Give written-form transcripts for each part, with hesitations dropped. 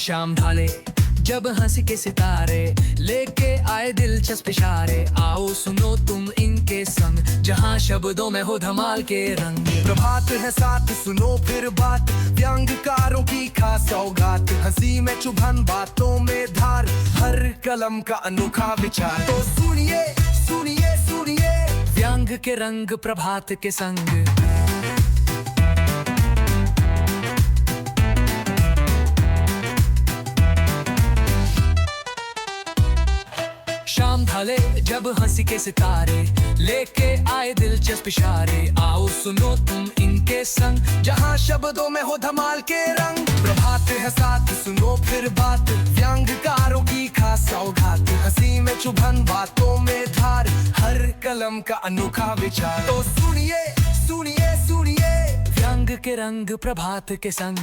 शाम ढाले जब हंसी के सितारे लेके आए दिलचस्प इशारे, आओ सुनो तुम इनके संग जहां शब्दों में हो धमाल के रंग। प्रभात है साथ सुनो फिर बात, व्यंग्यकारों की खास सौगात, हंसी में चुभन बातों में धार, हर कलम का अनोखा विचार। तो सुनिए सुनिए सुनिए व्यंग के रंग प्रभात के संग। शाम ढले जब हंसी के सितारे लेके आए दिलचस्प इशारे, आओ सुनो तुम इनके संग जहां शब्दों में हो धमाल के रंग। प्रभात है साथ सुनो फिर बात, व्यंग्यकारों की खास सौगात, हंसी में चुभन बातों में धार, हर कलम का अनोखा विचार। तो सुनिए सुनिए सुनिए व्यंग के रंग प्रभात के संग।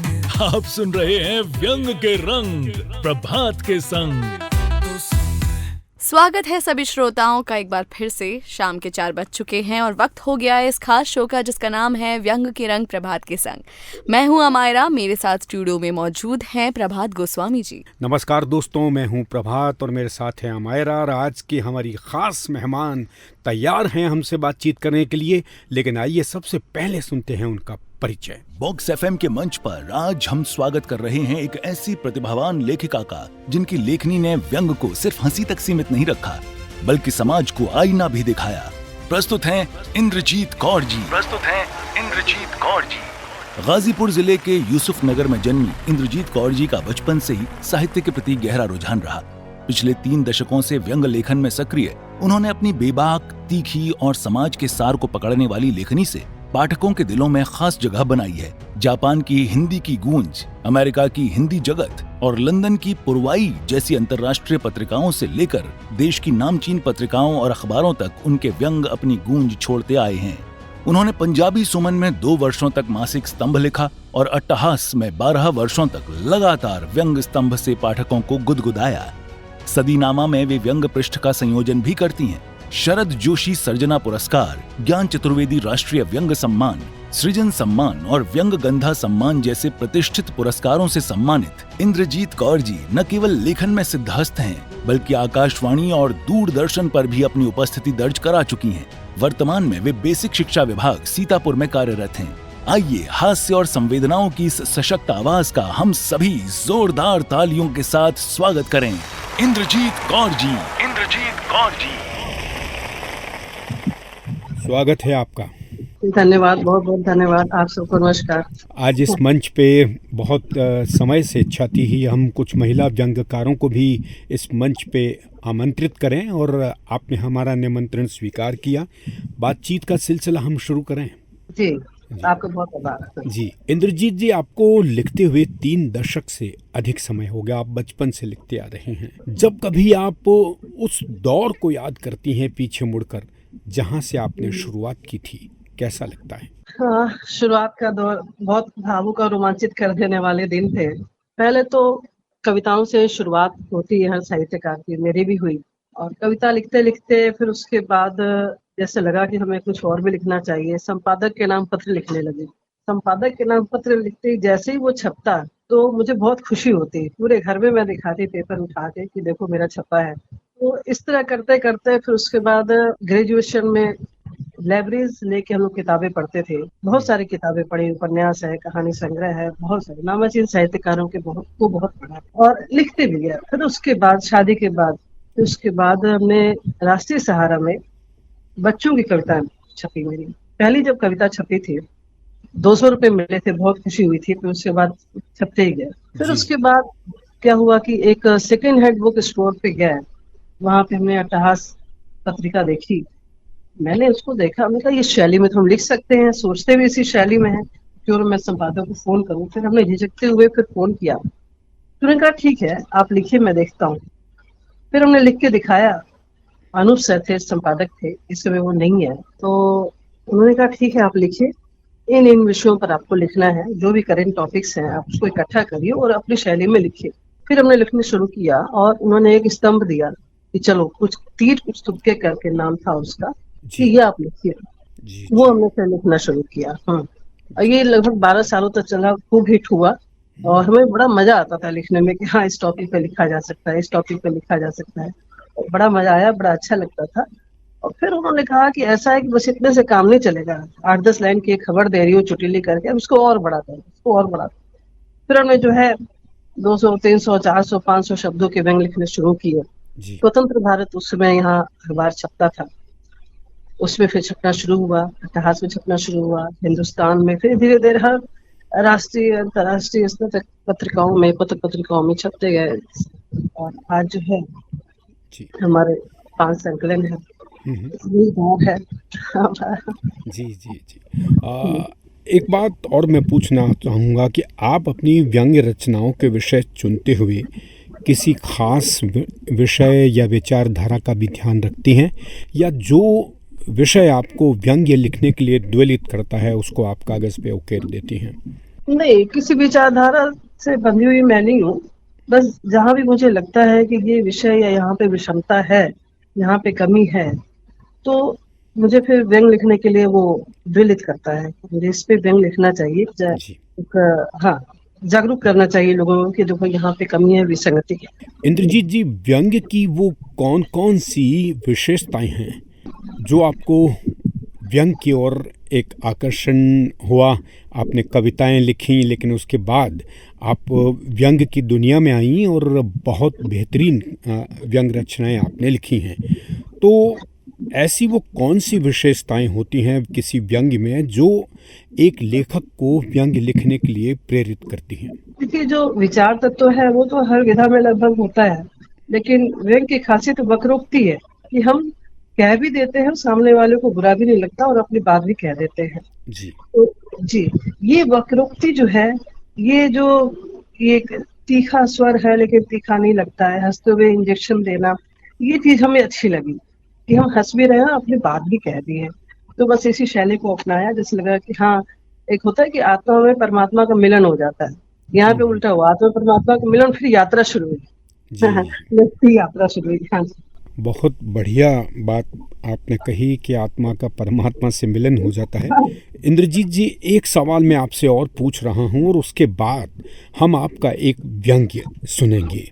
आप सुन रहे हैं व्यंग के रंग प्रभात के संग। स्वागत है सभी श्रोताओं का एक बार फिर से। शाम के 4 बज चुके हैं और वक्त हो गया है इस खास शो का जिसका नाम है व्यंग के रंग प्रभात के संग। मैं हूं अमायरा, मेरे साथ स्टूडियो में मौजूद हैं प्रभात गोस्वामी जी। नमस्कार दोस्तों, मैं हूं प्रभात और मेरे साथ है अमायरा। और आज की हमारी खास मेहमान तैयार हैं हमसे बातचीत करने के लिए, लेकिन आइए सबसे पहले सुनते हैं उनका परिचय। बॉक्स एफएम के मंच पर आज हम स्वागत कर रहे हैं एक ऐसी प्रतिभावान लेखिका का जिनकी लेखनी ने व्यंग को सिर्फ हंसी तक सीमित नहीं रखा बल्कि समाज को आईना भी दिखाया। प्रस्तुत हैं इंद्रजीत कौर जी। गाजीपुर जिले के यूसुफ नगर में जन्मी इंद्रजीत कौर जी का बचपन से ही साहित्य के प्रति गहरा रुझान रहा। पिछले 3 दशकों से व्यंग लेखन में सक्रिय उन्होंने अपनी बेबाक, तीखी और समाज के सार को पकड़ने वाली लेखनी से पाठकों के दिलों में खास जगह बनाई है। जापान की हिंदी की गूंज, अमेरिका की हिंदी जगत और लंदन की पुरवाई जैसी अंतर्राष्ट्रीय पत्रिकाओं से लेकर देश की नामचीन पत्रिकाओं और अखबारों तक उनके व्यंग अपनी गूंज छोड़ते आए हैं। उन्होंने पंजाबी सुमन में 2 वर्षों तक मासिक स्तंभ लिखा और अट्टहास में 12 वर्षों तक लगातार व्यंग स्तंभ से पाठकों को गुदगुदाया। सदीनामा में वे व्यंग पृष्ठ का संयोजन भी करती हैं। शरद जोशी सर्जना पुरस्कार, ज्ञान चतुर्वेदी राष्ट्रीय व्यंग सम्मान, सृजन सम्मान और व्यंग गंधा सम्मान जैसे प्रतिष्ठित पुरस्कारों से सम्मानित इंद्रजीत कौर जी न केवल लेखन में सिद्धहस्त हैं बल्कि आकाशवाणी और दूरदर्शन पर भी अपनी उपस्थिति दर्ज करा चुकी हैं। वर्तमान में वे बेसिक शिक्षा विभाग सीतापुर में कार्यरत हैं। आइए हास्य और संवेदनाओं की इस सशक्त आवाज का हम सभी जोरदार तालियों के साथ स्वागत करें। इंद्रजीत कौर जी। स्वागत है आपका। धन्यवाद, बहुत बहुत धन्यवाद। आप सबको नमस्कार। आज इस मंच पे बहुत समय से इच्छा थी ही हम कुछ महिला व्यंग्यकारों को भी इस मंच पे आमंत्रित करें और आपने हमारा निमंत्रण स्वीकार किया। बातचीत का सिलसिला हम शुरू करें। जी, आपका बहुत आभार। जी इंद्रजीत जी, आपको लिखते हुए 3 दशक से अधिक समय हो गया। आप बचपन से लिखते आ रहे हैं। जब कभी आप उस दौर को याद करती हैं पीछे मुड़कर जहां से आपने शुरुआत की थी, कैसा लगता है? हाँ, शुरुआत का दौर बहुत भावुक और रोमांचित कर देने वाले दिन थे। पहले तो कविताओं से शुरुआत होती है हर साहित्यकार की, मेरी भी हुई। और कविता लिखते लिखते फिर उसके बाद जैसे लगा कि हमें कुछ और भी लिखना चाहिए, संपादक के नाम पत्र लिखने लगे। संपादक के नाम पत्र लिखते जैसे ही वो छपता तो मुझे बहुत खुशी होती। पूरे घर में मैं दिखाती पेपर उठा के कि देखो मेरा छपा है। तो इस तरह करते करते फिर उसके बाद ग्रेजुएशन में लाइब्रेरीज लेके हम लोग किताबें पढ़ते थे। बहुत सारी किताबें पढ़ी, उपन्यास है, कहानी संग्रह है, बहुत सारे नामचीन साहित्यकारों के बहुत पढ़ा और लिखते भी गया। फिर उसके बाद शादी के बाद हमने राष्ट्रीय सहारा में बच्चों की कविता छपी। मेरी पहली जब कविता छपी थी 200 रुपए मिले थे, बहुत खुशी हुई थी। फिर उसके बाद छपते ही गए। फिर उसके बाद क्या हुआ कि एक सेकेंड हैंड बुक स्टोर पे गए, वहां पे हमने अट्टहास पत्रिका देखी। मैंने उसको देखा, हमने कहा ये शैली में तो हम लिख सकते हैं, सोचते भी इसी शैली में है, क्यों मैं संपादक को फोन करूं। फिर हमने झिझकते हुए फिर फोन किया। तो उन्होंने कहा ठीक है आप लिखिए, मैं देखता हूँ। फिर हमने लिख के दिखाया। अनूप सर थे, संपादक थे, इस समय वो नहीं है। तो उन्होंने कहा ठीक है आप लिखिए, इन विषयों पर आपको लिखना है, जो भी करेंट टॉपिक्स हैं आप उसको इकट्ठा करिए और अपनी शैली में लिखिए। फिर हमने लिखना शुरू किया और उन्होंने एक स्तंभ दिया कि चलो कुछ तीर कुछ तुक्के करके नाम था उसका, कि ये आप लिखिए। वो हमने फिर लिखना शुरू किया। और ये लगभग 12 सालों तक चला, खूब हिट हुआ। और हमें बड़ा मजा आता था लिखने में कि हाँ इस टॉपिक पे लिखा जा सकता है, इस टॉपिक पे लिखा जा सकता है। और बड़ा मजा आया, बड़ा अच्छा लगता था। और फिर उन्होंने कहा कि ऐसा है कि बस इतने से काम नहीं चलेगा, 8-10 लाइन की एक खबर दे रही हो चुटली करके, अब इसको और बढ़ा दो, इसको और बढ़ा दो। फिर हमने जो है 200, 300, 400, 500 शब्दों के व्यंग लिखने शुरू किए। जी स्वतंत्र भारत उस समय यहाँ अखबार छपता था, उसमें फिर छपना शुरू हुआ, इतिहास में छपना शुरू हुआ, हिंदुस्तान में, फिर धीरे धीरे हर राष्ट्रीय अंतर्राष्ट्रीय स्तर तक पत्रिकाओं में, पत्र पत्रिकाओं में छपते गए। और आज जो है जी हमारे 5 संकलन है, हम्म, यही दौर है हमारा। जी जी जी। एक बात और मैं पूछना चाहूँगा कि आप अपनी व्यंग्य रचनाओं के विषय चुनते हुए किसी खास विषय या विचारधारा का भी ध्यान रखती हैं, या जो विषय आपको व्यंग्य लिखने के लिए द्वेलित करता है उसको आप कागज पे उकेर देती हैं? नहीं, किसी विचारधारा से बंधी हुई मैं नहीं हूँ। बस जहाँ भी मुझे लगता है कि ये विषय या यहाँ पे विषमता है, यहाँ पे कमी है, तो मुझे फिर व्यंग लिखने के लिए वो द्वेलित करता है। मुझे इस पे व्यंग लिखना चाहिए, जी हाँ, जागरूक करना चाहिए लोगों को कि देखो यहाँ पे कमी है, विसंगति है। इंद्रजीत जी, व्यंग्य की वो कौन कौन सी विशेषताएं हैं जो आपको व्यंग की ओर एक आकर्षण हुआ? आपने कविताएं लिखी, लेकिन उसके बाद आप व्यंग की दुनिया में आई और बहुत बेहतरीन व्यंग रचनाएं आपने लिखी हैं। तो ऐसी वो कौन सी विशेषताएं होती हैं किसी व्यंग में जो एक लेखक को व्यंग लिखने के लिए प्रेरित करती हैं? देखिए, जो विचार तत्व है वो तो हर विधा में लगभग होता है, लेकिन व्यंग की खासियत वक्रोक्ति है कि हम कह भी देते हैं, सामने वाले को बुरा भी नहीं लगता और अपनी बात भी कह देते हैं। जी तो जी, ये वक्रोक्ति जो है, ये जो एक तीखा स्वर है लेकिन तीखा नहीं लगता है, हंसते हुए इंजेक्शन देना, ये चीज हमें अच्छी लगी कि हम हंस भी रहे हैं, अपनी बात भी कह दी है। तो बस इसी शैली को अपनाया, जैसे लगा कि हाँ, एक होता है कि आत्मा में परमात्मा का मिलन हो जाता है, यहाँ पे उल्टा हुआ, आत्मा परमात्मा का मिलन, फिर यात्रा शुरू हुई। जी यात्रा शुरू हुई। हाँ, बहुत बढ़िया बात आपने कही कि आत्मा का परमात्मा से मिलन हो जाता है। इंद्रजीत जी, एक सवाल मैं आपसे और पूछ रहा हूँ और उसके बाद हम आपका एक व्यंग्य सुनेंगे।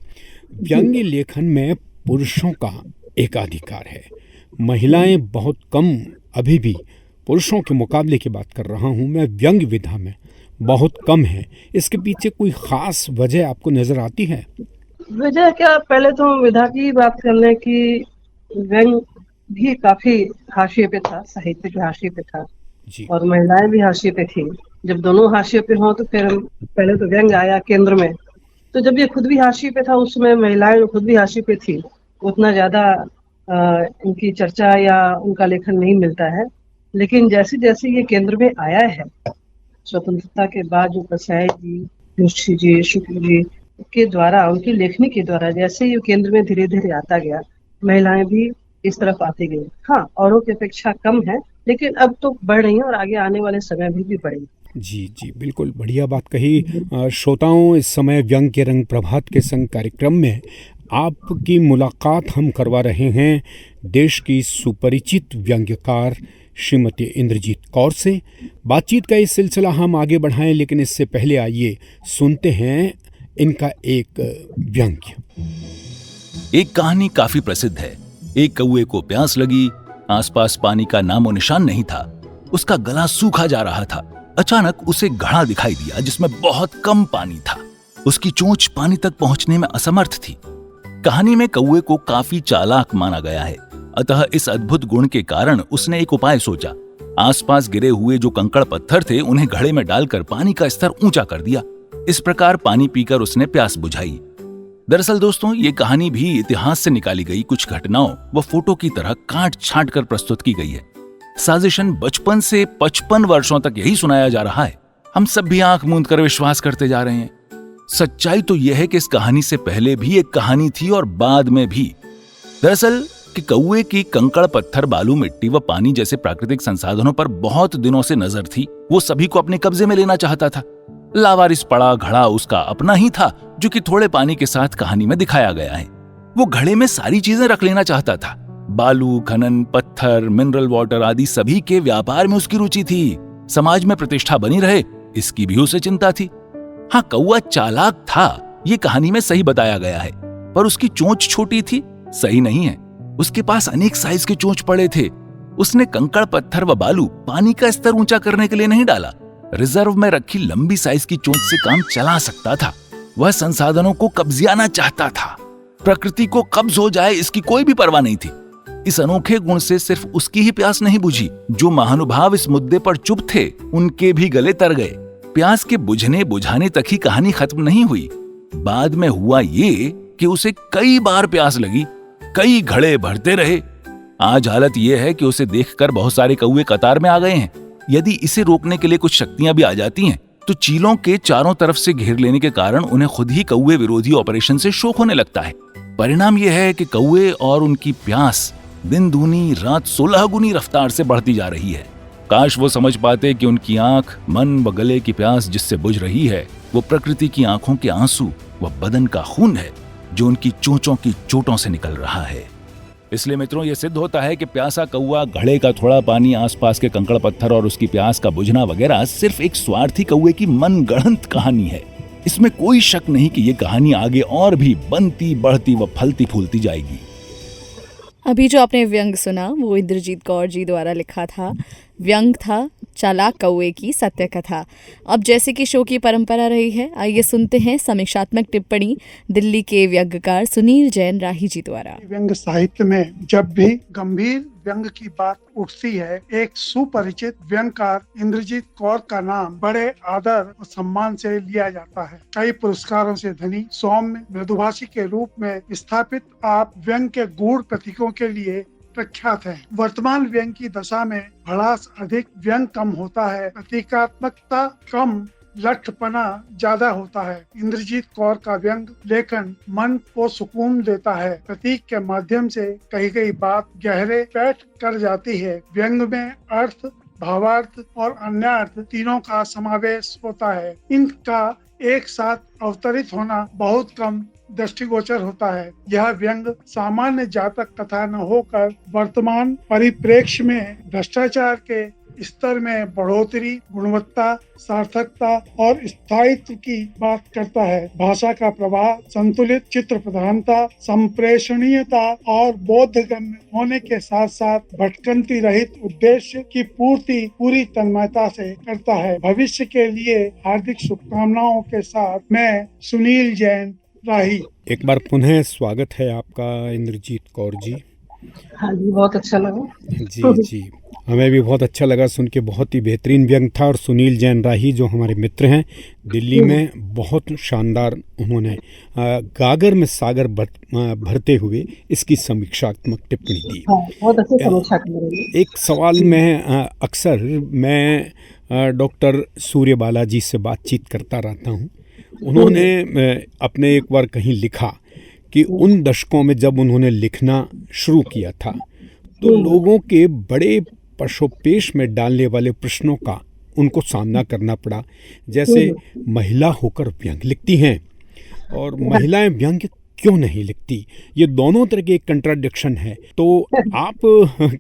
व्यंग्य लेखन में पुरुषों का एकाधिकार है, महिलाएं बहुत कम, अभी भी पुरुषों के मुकाबले की बात कर रहा हूँ मैं, व्यंग्य विधा में बहुत कम है। इसके पीछे कोई ख़ास वजह आपको नज़र आती है? वजह क्या, पहले तो हम विधा की बात कर लें कि व्यंग भी काफी हाशिए पे था, साहित्य के हाशिए पे था जी और महिलाएं भी हाशिए पे थी। जब दोनों हाशिए पे हों तो फिर पहले तो व्यंग आया केंद्र में। तो जब ये खुद भी हाशिए पे था, उस समय महिलाएं जो खुद भी हाशिए पे थी, उतना ज्यादा इनकी चर्चा या उनका लेखन नहीं मिलता है। लेकिन जैसे जैसे ये केंद्र में आया है, स्वतंत्रता के बाद, जो कसाई जी, जोशी जी, शुक्ल जी के द्वारा, उनकी लेखनी के द्वारा जैसे ये केंद्र में धीरे धीरे आता गया, महिलाएं भी इस तरफ आती गई। हाँ, औरों की अपेक्षा कम है, लेकिन अब तो बढ़ रही है और आगे आने वाले समय में भी बढ़ेगी। जी जी, बिल्कुल बढ़िया बात कही। श्रोताओं, इस समय व्यंग के रंग प्रभात के संग कार्यक्रम में आपकी मुलाकात हम करवा रहे हैं देश की सुपरिचित व्यंग्यकार श्रीमती इंद्रजीत कौर से। बातचीत का ये सिलसिला हम आगे बढ़ाएं, लेकिन इससे पहले आइए सुनते हैं इनका एक व्यंग्य। एक कहानी काफी प्रसिद्ध है। एक कौए को प्यास लगी, आसपास पानी का नामो निशान नहीं था, उसका गला सूखा जा रहा था। अचानक उसे घड़ा दिखाई दिया जिसमें बहुत कम पानी था। उसकी चोंच पानी तक पहुंचने में असमर्थ थी। कहानी में कौए को काफी चालाक माना गया है, अतः इस अद्भुत गुण के कारण उसने एक उपाय सोचा। आसपास गिरे हुए जो कंकड़ पत्थर थे उन्हें घड़े में डालकर पानी का स्तर ऊंचा कर दिया। इस प्रकार पानी पीकर उसने प्यास बुझाई। दरअसल दोस्तों, ये कहानी भी इतिहास से निकाली गई कुछ घटनाओं व फोटो की तरह काट छांट कर प्रस्तुत की गई है। साजिशन बचपन से 55 वर्षों तक यही सुनाया जा रहा है। हम सब भी आंख मूंद कर विश्वास करते जा रहे हैं। सच्चाई तो यह है कि इस कहानी से पहले भी एक कहानी थी और बाद में भी। दरअसल कि कौए की कंकड़ पत्थर, बालू, मिट्टी व पानी जैसे प्राकृतिक संसाधनों पर बहुत दिनों से नजर थी। वो सभी को अपने कब्जे में लेना चाहता था। लावारिस पड़ा घड़ा उसका अपना ही था, जो कि थोड़े पानी के साथ कहानी में दिखाया गया है। वो घड़े में सारी चीजें रख लेना चाहता था। बालू, खनन, पत्थर, मिनरल वाटर आदि सभी के व्यापार में उसकी रुचि थी। समाज में प्रतिष्ठा बनी रहे, इसकी भी उसे चिंता थी। हाँ, कौवा चालाक था, ये कहानी में सही बताया गया है, पर उसकी चोंच छोटी थी, सही नहीं है। उसके पास अनेक साइज के चोंच पड़े थे। उसने कंकड़, पत्थर व बालू पानी का स्तर ऊंचा करने के लिए नहीं डाला। रिजर्व में रखी लंबी साइज की चोंच से काम चला सकता था। वह संसाधनों को कब्जियाना चाहता था। प्रकृति को कब्ज हो जाए इसकी कोई भी परवाह नहीं थी। इस अनोखे गुण से सिर्फ उसकी ही प्यास नहीं बुझी, जो महानुभाव इस मुद्दे पर चुप थे उनके भी गले तर गए। प्यास के बुझने बुझाने तक ही कहानी खत्म नहीं हुई। बाद में हुआ ये कि उसे कई बार प्यास लगी, कई घड़े भरते रहे। आज हालत यह है कि उसे देखकर बहुत सारे कौवे कतार में आ गए हैं। यदि इसे रोकने के लिए कुछ शक्तियां भी आ जाती हैं, तो चीलों के चारों तरफ से घेर लेने के कारण उन्हें खुद ही कौवे विरोधी ऑपरेशन से शौक होने लगता है। परिणाम यह है कि कौवे और उनकी प्यास दिन दूनी रात 16 गुनी रफ्तार से बढ़ती जा रही है। काश वो समझ पाते कि उनकी आंख, मन व गले की प्यास जिससे बुझ रही है, वो प्रकृति की आंखों के आंसू व बदन का खून है, जो उनकी चोंचों की चोटों से निकल रहा है। इसलिए मित्रों, यह सिद्ध होता है कि प्यासा कौवा, घड़े का थोड़ा पानी, आसपास के कंकड़ पत्थर और उसकी प्यास का बुझना वगैरह सिर्फ एक स्वार्थी कौवे की मनगढ़ंत कहानी है। इसमें कोई शक नहीं कि यह कहानी आगे और भी बनती, बढ़ती व फलती फूलती जाएगी। अभी जो आपने व्यंग सुना वो इंद्रजीत कौर जी द्वारा लिखा था। व्यंग था चालाक कौवे की सत्य कथा। अब जैसे कि शो की परंपरा रही है, आइए सुनते हैं समीक्षात्मक टिप्पणी दिल्ली के व्यंग्यकार सुनील जैन राही जी द्वारा। व्यंग साहित्य में जब भी गंभीर व्यंग की बात उठती है, एक सुपरिचित व्यंगकार इंद्रजीत कौर का नाम बड़े आदर और सम्मान से लिया जाता है। कई पुरस्कारों से धनी, सौम्य, मृदुभाषी के रूप में स्थापित आप व्यंग के गूढ़ प्रतीकों के लिए प्रख्यात है। वर्तमान व्यंग की दशा में भड़ास अधिक, व्यंग कम होता है, प्रतीकात्मकता कम, लठपना ज्यादा होता है। इंद्रजीत कौर का व्यंग लेखन मन को सुकून देता है। प्रतीक के माध्यम से कही गई बात गहरे पैठ कर जाती है। व्यंग में अर्थ, भावार्थ और अन्यार्थ तीनों का समावेश होता है। इनका एक साथ अवतरित होना बहुत कम दृष्टिगोचर होता है। यह व्यंग सामान्य जातक कथा न होकर वर्तमान परिप्रेक्ष्य में भ्रष्टाचार के स्तर में बढ़ोतरी, गुणवत्ता, सार्थकता और स्थायित्व की बात करता है। भाषा का प्रवाह, संतुलित चित्र प्रधानता, संप्रेषणीयता और बोधगम्य होने के साथ साथ भटकंती रहित उद्देश्य की पूर्ति पूरी तन्मयता से करता है। भविष्य के लिए हार्दिक शुभकामनाओं के साथ मैं सुनील जैन राही। एक बार पुनः स्वागत है आपका इंद्रजीत कौर जी। हाँ जी, बहुत अच्छा लगा। जी, हमें भी बहुत अच्छा लगा सुन के। बहुत ही बेहतरीन व्यंग था। और सुनील जैन राही जो हमारे मित्र हैं दिल्ली में, बहुत शानदार उन्होंने गागर में सागर भरते हुए इसकी समीक्षात्मक टिप्पणी दी। बहुत अच्छी समीक्षा की। एक सवाल मैं डॉक्टर सूर्य बालाजी से बातचीत करता रहता हूँ। उन्होंने अपने एक बार कहीं लिखा कि उन दशकों में जब उन्होंने लिखना शुरू किया था, तो लोगों के बड़े पशोपेश में डालने वाले प्रश्नों का उनको सामना करना पड़ा। जैसे महिला होकर व्यंग लिखती हैं और महिलाएं व्यंग क्यों नहीं लिखती, ये दोनों तरह के एक कंट्राडिक्शन है। तो आप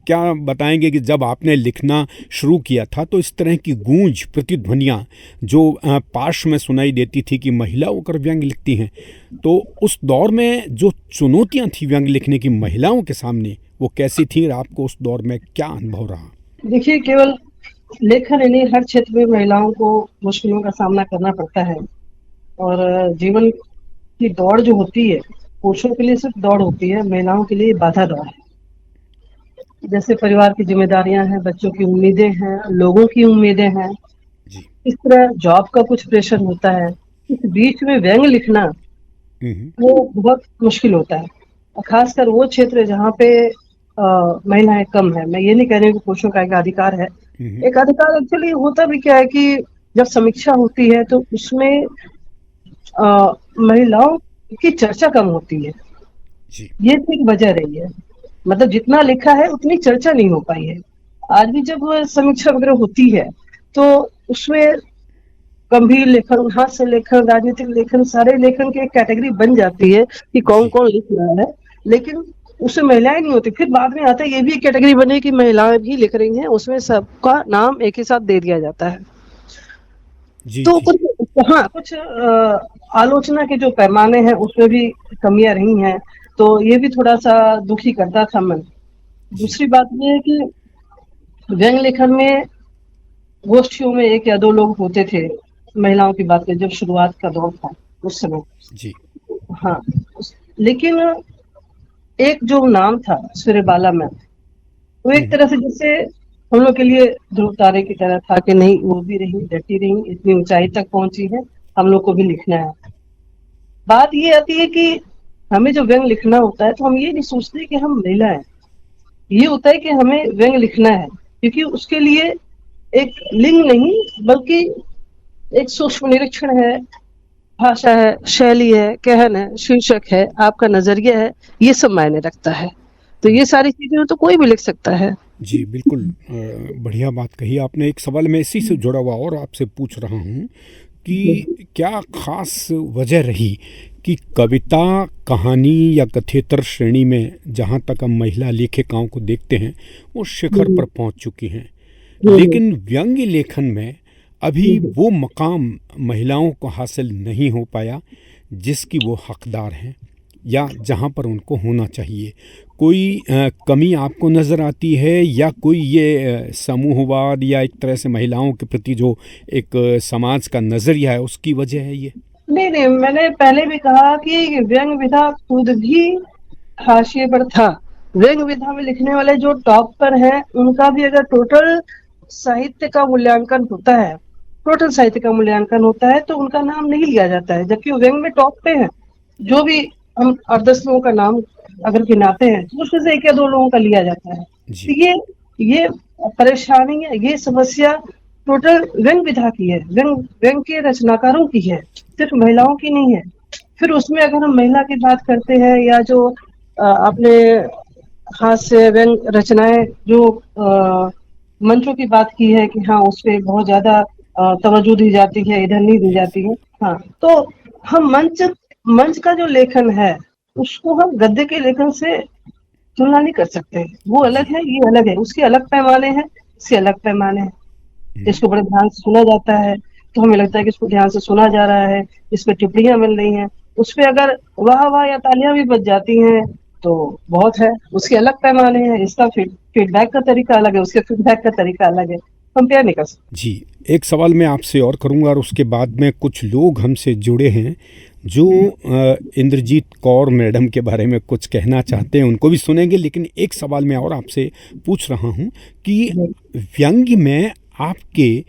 क्या बताएंगे कि जब आपने लिखना शुरू किया था तो इस तरह की गूंज, प्रतिध्वनियाँ जो पार्श्व में सुनाई देती थी कि महिला होकर व्यंग लिखती हैं, तो उस दौर में जो चुनौतियाँ थी व्यंग लिखने की महिलाओं के सामने, वो कैसी थी और आपको उस दौर में क्या अनुभव रहा? देखिए, केवल लेखन ही नहीं, हर क्षेत्र में महिलाओं को मुश्किलों का सामना करना पड़ता है। और जीवन की दौड़ जो होती है, पुरुषों के लिए सिर्फ दौड़ होती है, महिलाओं के लिए बाधा दौड़ है। जैसे परिवार की जिम्मेदारियां हैं, बच्चों की उम्मीदें हैं, लोगों की उम्मीदें हैं, इस तरह जॉब का कुछ प्रेशर होता है। इस बीच में व्यंग लिखना वो बहुत मुश्किल होता है, और खासकर वो क्षेत्र जहाँ पे महिलाएं कम है। मैं ये नहीं कह रही हूँ कि पुरुषों का एक अधिकार है। एक अधिकार एक्चुअली होता भी क्या है कि जब समीक्षा होती है तो उसमें महिलाओं की चर्चा कम होती है। ये एक वजह रही है। मतलब जितना लिखा है उतनी चर्चा नहीं हो पाई है। आज भी जब समीक्षा वगैरह होती है तो उसमें गंभीर लेखन, हास्य लेखन, राजनीतिक लेखन, सारे लेखन की एक कैटेगरी बन जाती है कि कौन कौन लिख रहा है, लेकिन उसमें महिलाएं नहीं होती। फिर बाद में आता है ये भी एक कैटेगरी बने कि महिलाएं भी लिख रही हैं, उसमें सबका नाम एक ही साथ दे दिया जाता है। जी तो जी कुछ आलोचना के जो पैमाने हैं उसमें भी कमियां रही हैं, तो ये भी थोड़ा सा दुखी करता था मन। जी दूसरी बात ये है कि व्यंग लेखन में गोष्ठियों में एक या दो लोग होते थे, महिलाओं की बात करें जब शुरुआत का दौर था उस समय। जी हाँ, लेकिन एक जो नाम था सूर्यबाला मैम, वो एक हम्म, तरह से जैसे हम लोग के लिए ध्रुव तारे की तरह था कि नहीं, वो भी रही, डटी रही, इतनी ऊंचाई तक पहुंची है, हम लोग को भी लिखना है। बात ये आती है कि हमें जो व्यंग लिखना होता है तो हम ये नहीं सोचते कि हम महिला हैं, ये होता है कि हमें व्यंग लिखना है, क्योंकि उसके लिए एक लिंग नहीं बल्कि एक सूक्ष्म निरीक्षण है, भाषा है, शैली है, कहन है, शीर्षक है, आपका नजरिया है, ये सब मायने रखता है। तो ये सारी चीजें तो कोई भी लिख सकता है। जी बिल्कुल बढ़िया बात कही आपने। एक सवाल मैं इसी से जुड़ा हुआ और आपसे पूछ रहा हूँ कि क्या खास वजह रही कि कविता, कहानी या कथेतर श्रेणी में जहाँ तक हम महिला लेखिकाओं को देखते हैं वो शिखर पर पहुँच चुकी हैं, लेकिन व्यंग्य लेखन में अभी वो मकाम महिलाओं को हासिल नहीं हो पाया जिसकी वो हकदार हैं या जहाँ पर उनको होना चाहिए। कोई कमी आपको नज़र आती है या कोई ये समूहवाद या एक तरह से महिलाओं के प्रति जो एक समाज का नज़रिया है उसकी वजह है ये? नहीं नहीं, मैंने पहले भी कहा कि व्यंग विधा खुद भी हाशिए पर था। व्यंग विधा में लिखने वाले जो टॉप पर हैं उनका भी अगर टोटल साहित्य का मूल्यांकन होता है, टोटल साहित्य का मूल्यांकन होता है तो उनका नाम नहीं लिया जाता है, जबकि वो व्यंग में टॉप पे है। जो भी हम 8-10 लोगों का नाम अगर गिनाते हैं तो उसमें से एक या दो लोगों का लिया जाता है। जी तो ये परेशानी है, ये समस्या टोटल व्यंग विधा की है, व्यंग के रचनाकारों की है, सिर्फ महिलाओं की नहीं है। फिर उसमें अगर हम महिला की बात करते हैं या जो अपने हाथ से व्यंग रचनाएं जो मंचों की बात की है कि हाँ उस पे बहुत ज्यादा तवज्जो दी जाती है, इधर नहीं दी जाती है। हाँ, तो हम मंच का जो लेखन है उसको हम गद्य के लेखन से तुलना नहीं कर सकते। वो अलग है, ये अलग है, उसके अलग पैमाने हैं, इसके अलग पैमाने हैं। इसको बड़े ध्यान से सुना जाता है तो हमें लगता है कि इसको ध्यान से सुना जा रहा है, इस पे टिप्पणियां मिल रही हैं, उस पे अगर वाह वाह या तालियां भी बज जाती हैं तो बहुत है, उसके अलग पैमाने हैं। इसका फीडबैक का तरीका अलग है, उसके फीडबैक का तरीका अलग है, कंपेयर नहीं कर सकते। जी, एक सवाल मैं आपसे और करूंगा और उसके बाद में कुछ लोग हमसे जुड़े हैं जो इंद्रजीत कौर मैडम के बारे में कुछ कहना चाहते हैं, उनको भी सुनेंगे। लेकिन एक सवाल मैं और आपसे पूछ रहा हूं कि व्यंग्य में आपके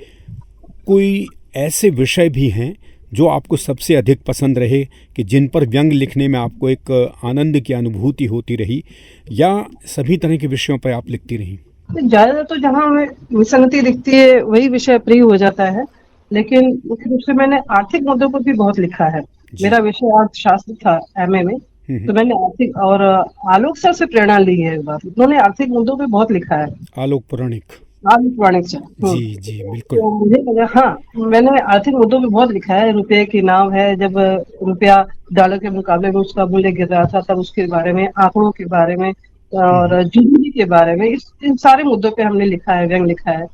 कोई ऐसे विषय भी हैं जो आपको सबसे अधिक पसंद रहे कि जिन पर व्यंग लिखने में आपको एक आनंद की अनुभूति होती रही, या सभी तरह के विषयों पर आप लिखती रहीं? ज्यादातर तो जहाँ हमें विसंगति दिखती है वही विषय प्रिय हो जाता है, लेकिन मुख्य रूप से मैंने आर्थिक मुद्दों पर भी बहुत लिखा है। मेरा विषय अर्थशास्त्र था एमए में, तो मैंने आर्थिक और आलोक सर से प्रेरणा ली है एक बार, उन्होंने आर्थिक मुद्दों पे बहुत लिखा है। आलोक पुराणिक। आलोक पुराणिक से जी जी बिल्कुल। तो मुझे लगा, हाँ मैंने आर्थिक मुद्दों पे बहुत लिखा है। रुपये की नाव है, जब रुपया डॉलर के मुकाबले में उसका मूल्य गिर रहा था तब उसके बारे में, आंकड़ों के बारे में और जीडीपी के बारे में, इन सारे मुद्दों पे हमने लिखा है, व्यंग लिखा है।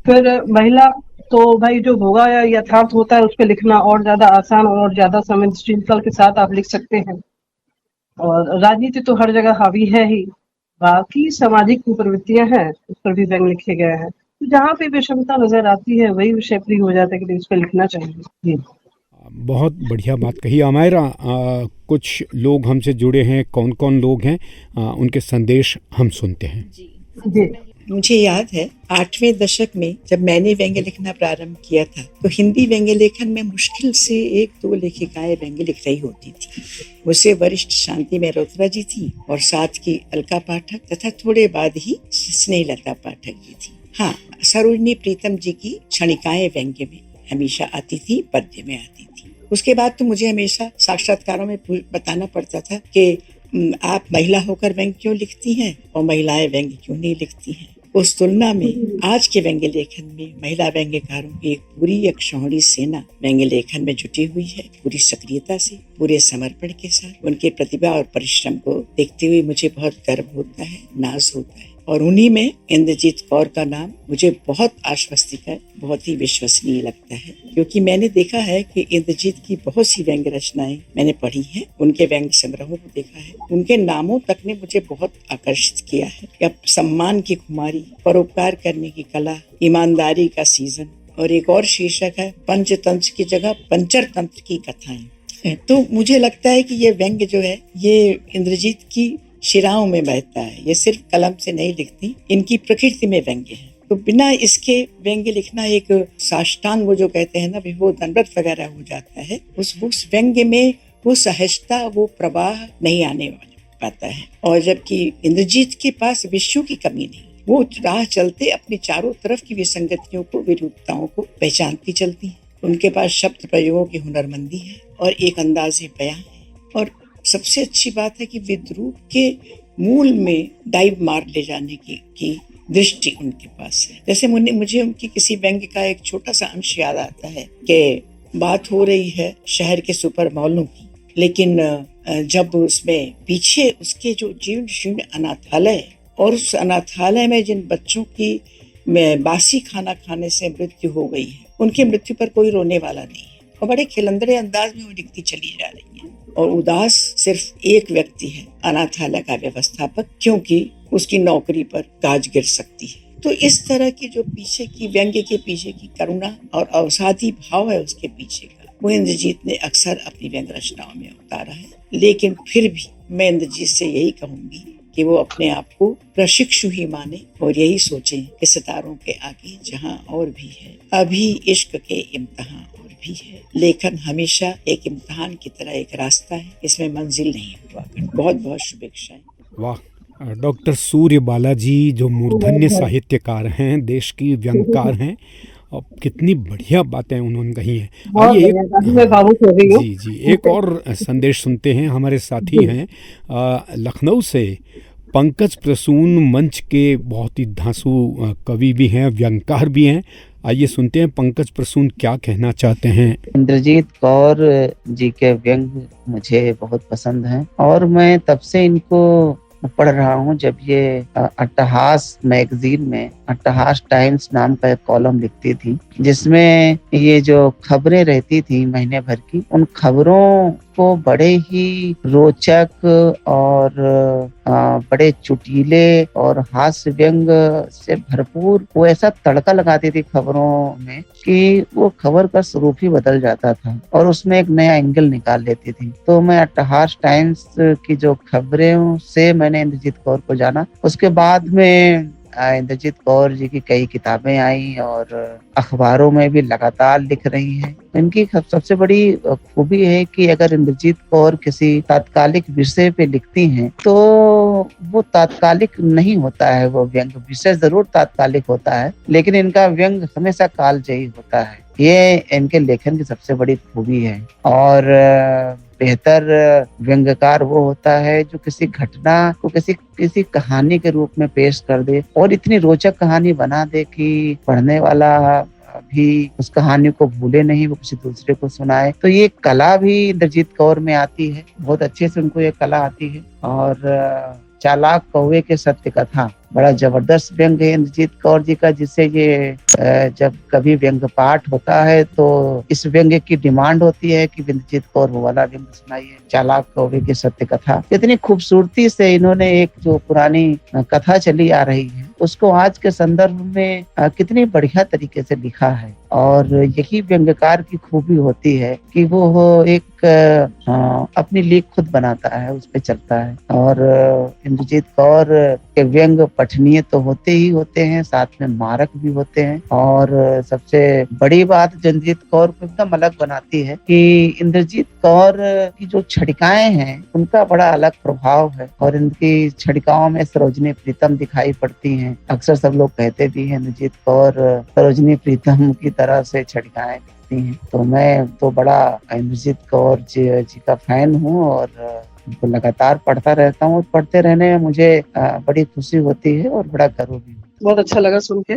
फिर महिला तो भाई जो भोगा या यथार्थ होता है उस पर लिखना और ज्यादा आसान और ज्यादा संवेदनशीलता के साथ आप लिख सकते हैं। और राजनीति तो हर जगह हावी है ही, बाकी सामाजिक कुप्रवृत्तियां हैं उस पर भी व्यंग लिखे गए हैं। तो जहाँ पे विषमता नजर आती है वही विषय प्रिय हो जाता है कि इस पर लिखना चाहिए। जी बहुत बढ़िया बात कही अमायरा। कुछ लोग हमसे जुड़े हैं, कौन कौन लोग हैं, उनके संदेश हम सुनते हैं। जी मुझे याद है 8वें दशक में जब मैंने व्यंग्य लिखना प्रारंभ किया था तो हिंदी व्यंग्य लेखन में मुश्किल से 1-2 लेखिकाएं व्यंग्य लिख रही होती थी। मुझसे वरिष्ठ शांति मेहरोत्रा जी थी और साथ की अलका पाठक तथा थोड़े बाद ही स्नेहलता पाठक जी थी। हाँ, सरोजिनी प्रीतम जी की क्षणिकाएं व्यंग्य में हमेशा आती थी, पद्य में आती थी। उसके बाद तो मुझे हमेशा साक्षात्कारों में बताना पड़ता था कि आप महिला होकर व्यंग्य क्यों लिखती हैं और महिलाएं व्यंग्य क्यों नहीं लिखती हैं। उस तुलना में आज के व्यंग्य लेखन में महिला व्यंग्यकारों की एक पूरी एक शौहरी सेना व्यंग्य लेखन में जुटी हुई है, पूरी सक्रियता से, पूरे समर्पण के साथ। उनके प्रतिभा और परिश्रम को देखते हुए मुझे बहुत गर्व होता है, नाज होता है और उन्हीं में इंद्रजीत कौर का नाम मुझे बहुत आश्वस्तिकर, बहुत ही विश्वसनीय लगता है, क्योंकि मैंने देखा है कि इंद्रजीत की बहुत सी व्यंग्य रचनाएं मैंने पढ़ी हैं, उनके व्यंग्य संग्रहों को देखा है। उनके नामों तक ने मुझे बहुत आकर्षित किया है। अब सम्मान की खुमारी, परोपकार करने की कला, ईमानदारी का सीजन, और एक और शीर्षक है पंचतंत्र की जगह पंचर तंत्र की कथाएं। तो मुझे लगता है कि ये व्यंग्य जो है ये इंद्रजीत की शिराओं में बहता है। ये सिर्फ कलम से नहीं लिखती, इनकी प्रकृति में व्यंग्य है। तो बिना इसके व्यंग्य लिखना एक साष्टांग, वो जो कहते हैं ना, वो दंडवत वगैरह हो जाता है। उस व्यंग्य में वो सहजता, वो प्रवाह नहीं आने पाता है। और जबकि इंद्रजीत के पास विषयों की कमी नहीं, वो राह चलते अपने चारों तरफ की विसंगतियों को, विरूपताओं को पहचानती चलती है। उनके पास शब्द प्रयोगों की हुनरमंदी है और एक अंदाज़े बयां है। और सबसे अच्छी बात है कि विद्रूप के मूल में डाइव मार ले जाने की दृष्टि उनके पास है। जैसे मुझे उनकी किसी व्यंग्य का एक छोटा सा अंश याद आता है कि बात हो रही है शहर के सुपर मॉलों की, लेकिन जब उसमें पीछे उसके जो जीर्ण शीर्ण अनाथालय, और उस अनाथालय में जिन बच्चों की बासी खाना खाने से मृत्यु हो गई है, उनकी मृत्यु पर कोई रोने वाला नहीं है। और बड़े खिलंदरे अंदाज में वो लिखती चली जा रही है। और उदास सिर्फ एक व्यक्ति है, अनाथालय का व्यवस्थापक, क्योंकि उसकी नौकरी पर गाज गिर सकती है। तो इस तरह की जो पीछे की व्यंग्य के पीछे की करुणा और अवसादी भाव है उसके पीछे का, वो इंद्रजीत ने अक्सर अपनी व्यंग्य रचनाओं में उतारा है। लेकिन फिर भी मैं इंद्रजीत से यही कहूंगी कि वो अपने आप को प्रशिक्षु ही माने और यही सोचें कि सितारों के आगे जहां और भी है, अभी इश्क के इम्तिहान और भी है। लेखन हमेशा एक इम्तिहान की तरह एक रास्ता है, इसमें मंजिल नहीं हुआ करती। बहुत बहुत शुभेच्छाएं। वाह, डॉक्टर सूर्य बालाजी जो मूर्धन्य साहित्यकार हैं, देश की व्यंगकार हैं, और कितनी बढ़िया बातें उन्होंने कही हैं। आइए जी एक और संदेश सुनते हैं। हमारे साथी हैं लखनऊ से पंकज प्रसून, मंच के बहुत ही धांसू कवि भी हैं, व्यंगकार भी हैं। आइए सुनते हैं पंकज प्रसून क्या कहना चाहते हैं। इंद्रजीत कौर जी के व्यंग मुझे बहुत पसंद हैं और मैं तब से इनको पढ़ रहा हूँ जब ये अट्टहास मैगजीन में अट्टहास टाइम्स नाम का एक कॉलम लिखती थी, जिसमें ये जो खबरें रहती थी महीने भर की, उन खबरों को बड़े ही रोचक और बड़े चुटीले और हास्य व्यंग से भरपूर वो ऐसा तड़का लगाती थी खबरों में कि वो खबर का स्वरूप ही बदल जाता था और उसमें एक नया एंगल निकाल लेती थी। तो मैं अट्टहास टाइम्स की जो खबरें से मैंने इंद्रजीत कौर को जाना। उसके बाद में इंद्रजीत कौर जी की कई किताबें आई और अखबारों में भी लगातार लिख रही हैं। इनकी सबसे बड़ी खूबी है कि अगर इंद्रजीत कौर किसी तात्कालिक विषय पे लिखती हैं तो वो तात्कालिक नहीं होता है, वो व्यंग विषय जरूर तात्कालिक होता है लेकिन इनका व्यंग हमेशा कालजयी होता है। ये इनके लेखन की सबसे बड़ी खूबी है। और बेहतर व्यंग्यकार वो होता है जो किसी घटना को किसी कहानी के रूप में पेश कर दे और इतनी रोचक कहानी बना दे कि पढ़ने वाला भी उस कहानी को भूले नहीं, वो किसी दूसरे को सुनाए। तो ये कला भी इंद्रजीत कौर में आती है, बहुत अच्छे से उनको ये कला आती है। और चालाक कौवे के सत्य कथा बड़ा जबरदस्त व्यंग है इंद्रजीत कौर जी का, जिससे ये जब कभी व्यंग पाठ होता है तो इस व्यंग की डिमांड होती है कि इंद्रजीत कौर वो वाला व्यंग सुनाइए, चालाक कौवे की सत्य कथा। इतनी खूबसूरती से इन्होंने एक जो पुरानी कथा चली आ रही है उसको आज के संदर्भ में कितनी बढ़िया तरीके से लिखा है। और यही व्यंग्यकार की खूबी होती है कि वो एक अपनी लेख खुद बनाता है, उस पे चलता है। और इंद्रजीत कौर के व्यंग पठनीय तो होते ही होते हैं, साथ में मारक भी होते हैं। और सबसे बड़ी बात जो इंद्रजीत कौर को एकदम अलग बनाती है कि इंद्रजीत कौर की जो छड़िकाएं हैं उनका बड़ा अलग प्रभाव है। और इनकी छड़िकाओं में सरोजनी प्रीतम दिखाई पड़ती हैं। अक्सर सब लोग कहते भी हैं इंद्रजीत कौर सरोजनी प्रीतम की तरह से छड़िकाएं दिखती हैं। तो मैं तो बड़ा इंद्रजीत कौर जी का फैन हूँ और उनको लगातार पढ़ता रहता हूँ। पढ़ते रहने में मुझे बड़ी खुशी होती है और बड़ा गर्व भी। बहुत अच्छा लगा सुन के।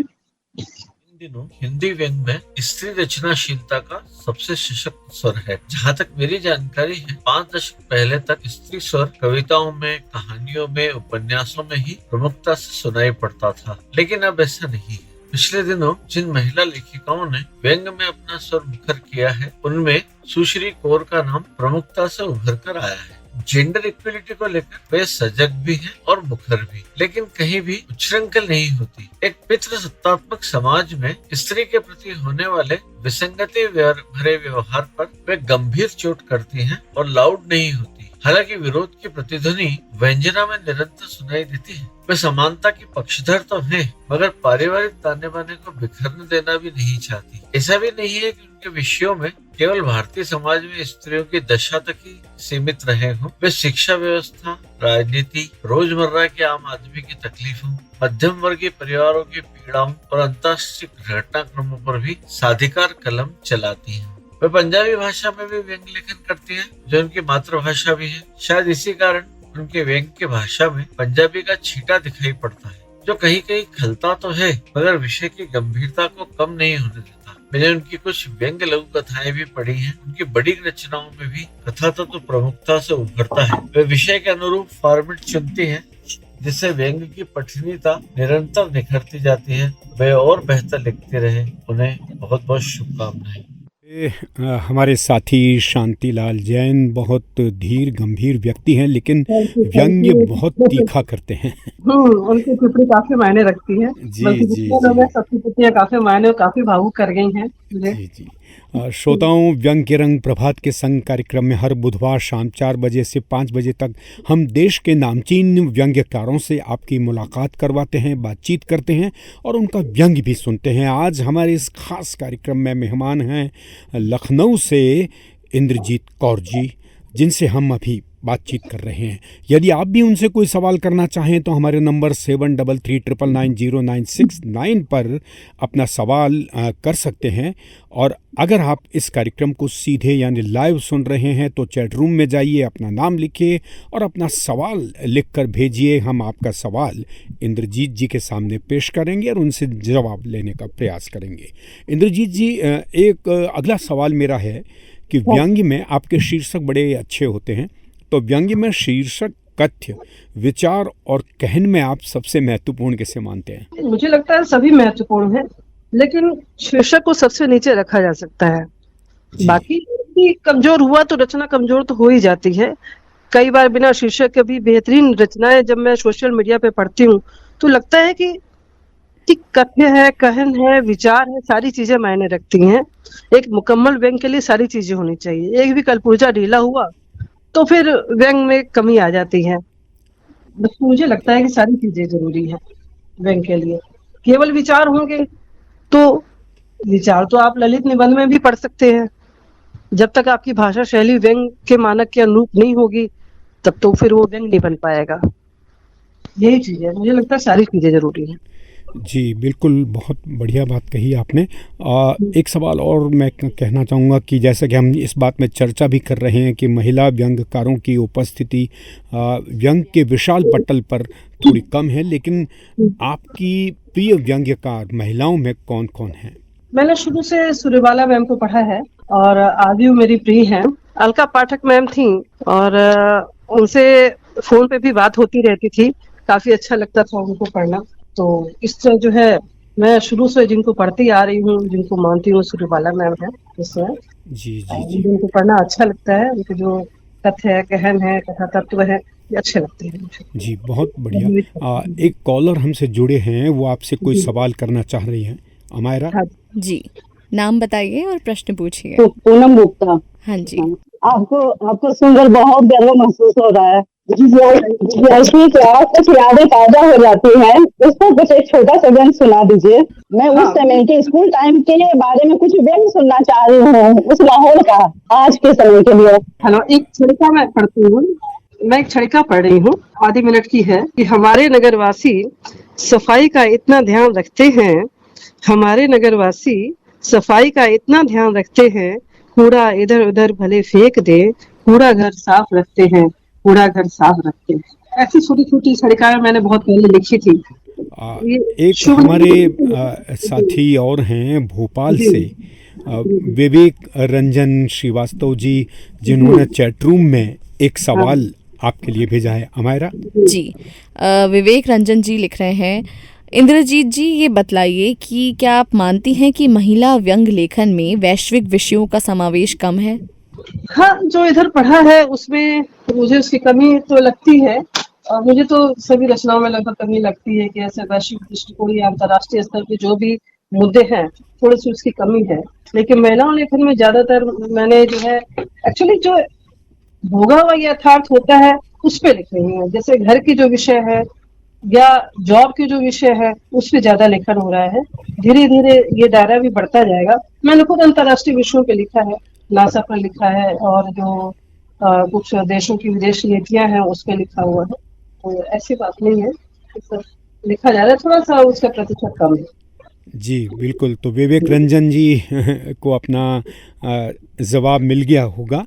दिनों हिंदी व्यंग में स्त्री रचनाशीलता का सबसे सशक्त स्वर है। जहाँ तक मेरी जानकारी है, 5 दशक पहले तक स्त्री स्वर कविताओं में, कहानियों में, उपन्यासों में ही प्रमुखता से सुनाई पड़ता था, लेकिन अब ऐसा नहीं है। पिछले दिनों जिन महिला लेखिकाओं ने व्यंग में अपना स्वर मुखर किया है, उनमें सुश्री कौर का नाम प्रमुखता से उभर कर आया है। जेंडर इक्वलिटी को लेकर वे सजग भी हैं और मुखर भी, लेकिन कहीं भी उच्छृंखल नहीं होती। एक पितृसत्तात्मक समाज में स्त्री के प्रति होने वाले विसंगति भरे व्यवहार पर वे गंभीर चोट करती हैं और लाउड नहीं होती। हालांकि विरोध की प्रतिध्वनि व्यंजना में निरंतर सुनाई देती है। वे समानता की पक्षधर तो हैं, मगर पारिवारिक ताने बाने को बिखरने देना भी नहीं चाहती। ऐसा भी नहीं है कि उनके विषयों में केवल भारतीय समाज में स्त्रियों की दशा तक ही सीमित रहे हों। वे शिक्षा व्यवस्था, राजनीति, रोजमर्रा के आम आदमी की तकलीफों, मध्यम वर्गीय परिवारों की पीड़ाओं और अंतर्राष्ट्रीय घटनाक्रमों पर भी साधिकार कलम चलाती हैं। वे पंजाबी भाषा में भी व्यंग लेखन करती हैं, जो उनकी मातृभाषा भी है। शायद इसी कारण उनके व्यंग की भाषा में पंजाबी का छींटा दिखाई पड़ता है, जो कहीं कहीं खलता तो है, मगर विषय की गंभीरता को कम नहीं होने देता। मैंने उनकी कुछ व्यंग लघु कथाएं भी पढ़ी हैं। उनकी बड़ी रचनाओं में भी कथा तत्व प्रमुखता से उभरता है। वे विषय के अनुरूप फॉर्मेट चुनती हैं, जिससे व्यंग की पठनीयता निरंतर निखरती जाती है। वे और बेहतर लिखते रहे। उन्हें बहुत बहुत शुभकामनाएं। हमारे साथी शांतिलाल जैन बहुत धीर गंभीर व्यक्ति हैं, लेकिन व्यंग्य बहुत तीखा करते हैं। उनकी टिप्पणी काफी मायने रखती है। जी सबकी टिप्पणियां काफी मायने और काफी भावुक कर गई हैं मुझे। जी। श्रोताओं, व्यंग के रंग प्रभात के संग कार्यक्रम में हर बुधवार शाम 4 बजे से 5 बजे तक हम देश के नामचीन व्यंग्यकारों से आपकी मुलाकात करवाते हैं, बातचीत करते हैं और उनका व्यंग भी सुनते हैं। आज हमारे इस खास कार्यक्रम में मेहमान हैं लखनऊ से इंद्रजीत कौर जी, जिनसे हम अभी बातचीत कर रहे हैं। यदि आप भी उनसे कोई सवाल करना चाहें तो हमारे नंबर 7339990969 पर अपना सवाल कर सकते हैं। और अगर आप इस कार्यक्रम को सीधे यानी लाइव सुन रहे हैं तो चैट रूम में जाइए, अपना नाम लिखिए और अपना सवाल लिखकर भेजिए। हम आपका सवाल इंद्रजीत जी के सामने पेश करेंगे और उनसे जवाब लेने का प्रयास करेंगे। इंद्रजीत जी, एक अगला सवाल मेरा है कि व्यंग्य में आपके शीर्षक बड़े अच्छे होते हैं, तो व्यंग्य में शीर्षक, कथ्य, विचार और कहन में आप सबसे महत्वपूर्ण किसे मानते हैं? मुझे लगता है सभी महत्वपूर्ण है, लेकिन शीर्षक को सबसे नीचे रखा जा सकता है। बाकी कमजोर हुआ तो रचना कमजोर तो हो ही जाती है। कई बार बिना शीर्षक के भी बेहतरीन रचनाएं जब मैं सोशल मीडिया पे पढ़ती हूँ तो लगता है कि कथ्य है, कहन है, विचार है, सारी चीजें मायने रखती हैं। एक मुकम्मल व्यंग के लिए सारी चीजें होनी चाहिए। एक भी कलपुर्जा ढीला हुआ तो फिर व्यंग में कमी आ जाती है। बस मुझे लगता है कि सारी चीजें जरूरी है व्यंग के लिए। केवल विचार होंगे तो विचार तो आप ललित निबंध में भी पढ़ सकते हैं। जब तक आपकी भाषा शैली व्यंग के मानक के अनुरूप नहीं होगी तब तो फिर वो व्यंग नहीं बन पाएगा। यही चीज है, मुझे लगता है सारी चीजें जरूरी है। जी बिल्कुल, बहुत बढ़िया बात कही आपने। एक सवाल और मैं कहना चाहूँगा कि जैसा कि हम इस बात में चर्चा भी कर रहे हैं कि महिला व्यंग्यकारों की उपस्थिति व्यंग के विशाल पटल पर थोड़ी कम है, लेकिन आपकी प्रिय व्यंग्यकार महिलाओं में कौन कौन है? मैंने शुरू से सूर्यबाला मैम को पढ़ा है और आदि मेरी प्रिय हैं। अलका पाठक मैम थी और उनसे फोन पे भी बात होती रहती थी। काफी अच्छा लगता था उनको पढ़ना। तो इस तरह जो है मैं शुरू से जिनको पढ़ती आ रही हूँ, जिनको मानती हूँ, सूर्यबाला मैम है। इसमें जी उनको पढ़ना अच्छा लगता है। उनके जो कथ्य है, कहन है, कथा तत्व है, ये अच्छे लगते हैं मुझे। जी बहुत बढ़िया। एक कॉलर हमसे जुड़े हैं, वो आपसे कोई सवाल करना चाह रही हैं। अमायरा जी, नाम बताइए और प्रश्न पूछिए। पूनम गुप्ता। हाँ जी। आपको सुनकर बहुत गर्व महसूस हो रहा है। जिज्ञासु क्लास कुछ यादें ताजा हो जाती हैं, उसको कुछ एक छोटा सा व्यंग सुना दीजिए। मैं उस समय के स्कूल टाइम के बारे में कुछ व्यंग सुनना चाह रही हूँ, उस माहौल का आज के समय के लिए। हेलो, एक छड़िका मैं पढ़ती हूँ। मैं एक छड़िका पढ़ रही हूँ, आधे मिनट की है कि हमारे नगरवासी सफाई का इतना ध्यान रखते हैं, हमारे नगरवासी सफाई का इतना ध्यान रखते हैं, कूड़ा इधर उधर भले फेंक दे, कूड़ा घर साफ रखते हैं, कूड़ा घर साफ रखते हैं। ऐसी छोटी छोटी छड़िकाएं मैंने बहुत पहले लिखी थी एक हमारे साथी और हैं भोपाल से, विवेक रंजन श्रीवास्तव जी, जिन्होंने चैट रूम में एक सवाल आपके लिए भेजा है। अमायरा जी, विवेक रंजन जी लिख रहे हैं, इंद्रजीत जी ये बतलाइए कि क्या आप मानती हैं कि महिला व्यंग लेखन में वैश्विक विषयों का समावेश कम है? हाँ, जो इधर पढ़ा है उसमें मुझे उसकी कमी तो लगती है, और मुझे तो सभी रचनाओं में लगभग कमी लगती है कि ऐसे वैश्विक दृष्टिकोण या अंतर्राष्ट्रीय स्तर पे जो भी मुद्दे हैं थोड़ी सी उसकी कमी है। लेकिन महिलाओं लेखन में ज्यादातर मैंने जो है एक्चुअली जो भोगा हुआ यथार्थ होता है उस पे लिख रही हूँ। जैसे घर की जो विषय है या जॉब की जो विषय है उस पे ज्यादा लेखन हो रहा है। धीरे धीरे ये दायरा भी बढ़ता जाएगा। मैंने खुद अंतर्राष्ट्रीय विषयों पे लिखा है, नासा पर लिखा है, और जो कुछ देशों की विदेश नीतियां हैं उस पे लिखा हुआ है। तो ऐसी बात नहीं है, लिखा जा रहा है, थोड़ा सा उसका प्रतिशत कम है। जी बिल्कुल। तो विवेक रंजन जी को अपना जवाब मिल गया होगा।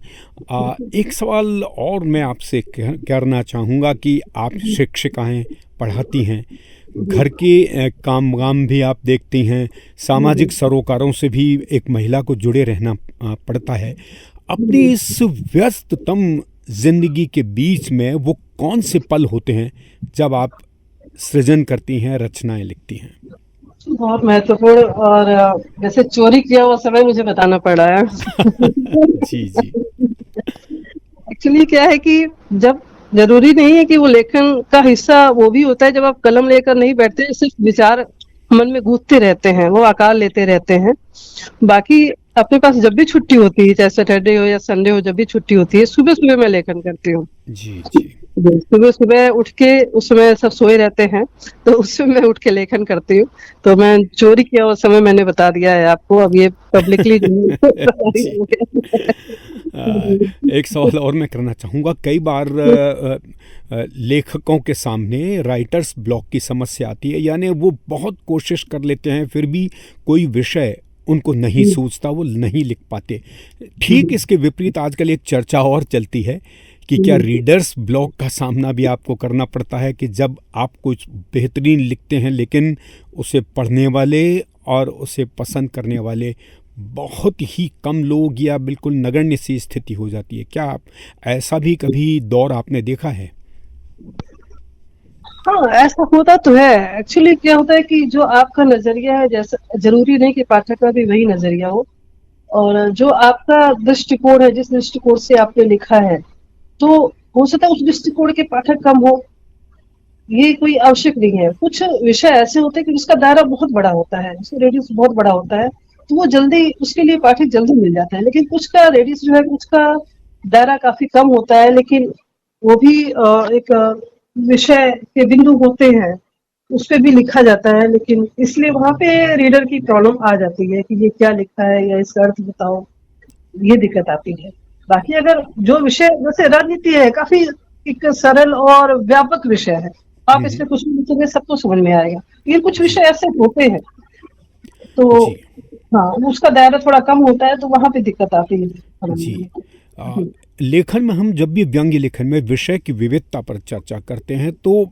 एक सवाल और मैं आपसे करना चाहूँगा कि आप शिक्षिका हैं, पढ़ाती हैं, घर के काम भी आप देखती हैं, सामाजिक सरोकारों से भी एक महिला को जुड़े रहना पड़ता है। अपनी इस व्यस्ततम जिंदगी के बीच में वो कौन से पल होते हैं जब आप सृजन करती हैं, रचनाएं लिखती हैं? बहुत महत्वपूर्ण, और जैसे चोरी किया हुआ समय मुझे बताना पड़ा है। जी जी। एक्चुअली क्या है कि जब जरूरी नहीं है कि वो लेखन का हिस्सा वो भी होता है जब आप कलम लेकर नहीं बैठते, सिर्फ विचार मन में गूंजते रहते हैं, वो आकार लेते रहते हैं। बाकी अपने पास जब भी छुट्टी होती है, चाहे सैटरडे हो या संडे हो, जब भी छुट्टी होती है, सुबह सुबह मैं लेखन करती हूँ। जी जी। सुबह सुबह उठ के, उस समय सब सोए रहते हैं, तो उस समय मैं उठ के लेखन करती हूँ। तो मैं चोरी किया वो समय मैंने बता दिया है आपको, अब ये पब्लिकली। एक सवाल और मैं करना चाहूँगा। कई बार लेखकों के सामने राइटर्स ब्लॉक की समस्या आती है, यानी वो बहुत कोशिश कर लेते हैं फिर भी कोई विषय उनको नहीं सूझता, वो नहीं लिख पाते। ठीक इसके विपरीत आजकल एक चर्चा और चलती है कि क्या रीडर्स ब्लॉक का सामना भी आपको करना पड़ता है कि जब आप कुछ बेहतरीन लिखते हैं लेकिन उसे पढ़ने वाले और उसे पसंद करने वाले बहुत ही कम लोग, या बिल्कुल नगण्य सी स्थिति हो जाती है? क्या आप ऐसा भी कभी दौर आपने देखा है? हाँ, ऐसा होता तो है। एक्चुअली क्या होता है कि जो आपका नजरिया है, जैसा जरूरी नहीं कि पाठक का भी वही नजरिया हो, और जो आपका दृष्टिकोण है, जिस दृष्टिकोण से आपने लिखा है, तो हो सकता है उस दृष्टिकोण के पाठक कम हो, ये कोई आवश्यक नहीं है। कुछ विषय ऐसे होते हैं कि उसका दायरा बहुत बड़ा होता है, उसका रेडियस बहुत बड़ा होता है, तो वो जल्दी, उसके लिए पाठक जल्दी मिल जाते हैं। लेकिन कुछ का रेडियस जो है, उसका दायरा काफी कम होता है, लेकिन वो भी एक विषय के बिंदु होते हैं, उस पर भी लिखा जाता है। लेकिन इसलिए वहां पे रीडर की प्रॉब्लम आ जाती है कि ये क्या लिखा है या इसका अर्थ बताओ, ये दिक्कत आती है। बाकी अगर जो विषय, जैसे राजनीति है, काफी एक सरल और व्यापक विषय है, आप इसमें कुछ भी लिखेंगे सबको समझ में आएगा। ये कुछ विषय ऐसे होते हैं, तो हाँ, उसका दायरा थोड़ा कम होता है, तो वहां पे दिक्कत आती है। जी। लेखन में हम जब भी व्यंग्य लेखन में विषय की विविधता पर चर्चा करते हैं तो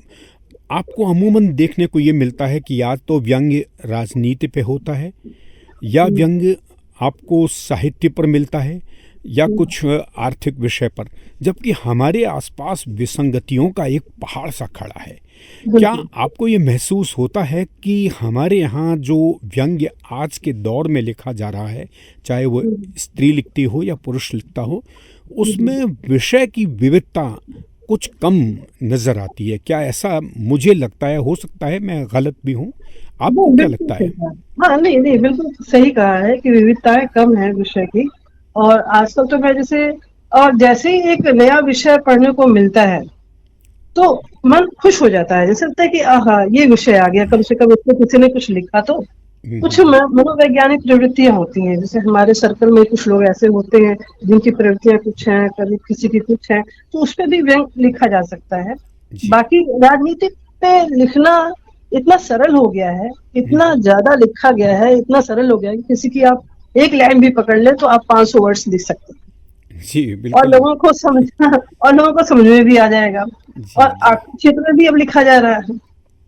आपको अमूमन देखने को ये मिलता है कि या तो व्यंग्य राजनीति पे होता है, या व्यंग्य आपको साहित्य पर मिलता है, या कुछ आर्थिक विषय पर, जबकि हमारे आसपास विसंगतियों का एक पहाड़ सा खड़ा है। क्या आपको ये महसूस होता है कि हमारे यहाँ जो व्यंग्य आज के दौर में लिखा जा रहा है, चाहे वो स्त्री लिखती हो या पुरुष लिखता हो, उसमें विषय की विविधता कुछ कम नजर आती है? क्या ऐसा मुझे लगता है? हो सकता है मैं गलत भी हूँ, आपको क्या लगता है? हाँ, नहीं, बिल्कुल सही कहा है कि विविधताएं कम है विषय की। और आजकल तो मैं जैसे ही एक नया विषय पढ़ने को मिलता है तो मन खुश हो जाता है, जैसे लगता है कि आहा, ये विषय आ गया, कम से कम इसमें किसी ने कुछ लिखा। तो कुछ मनोवैज्ञानिक प्रवृत्तियां होती हैं, जैसे हमारे सर्कल में कुछ लोग ऐसे होते हैं जिनकी प्रवृत्तियां कुछ हैं, कभी किसी की कुछ है, तो उस पर भी व्यंग्य लिखा जा सकता है। बाकी राजनीतिक पे लिखना इतना सरल हो गया है, इतना ज्यादा लिखा गया है, इतना सरल हो गया है कि किसी की आप एक लाइन भी पकड़ ले तो आप 500 वर्ड्स लिख सकते हैं। जी, बिल्कुल। और लोगों को समझ में भी आ जाएगा। और आर्थिक क्षेत्र में भी अब लिखा जा रहा है,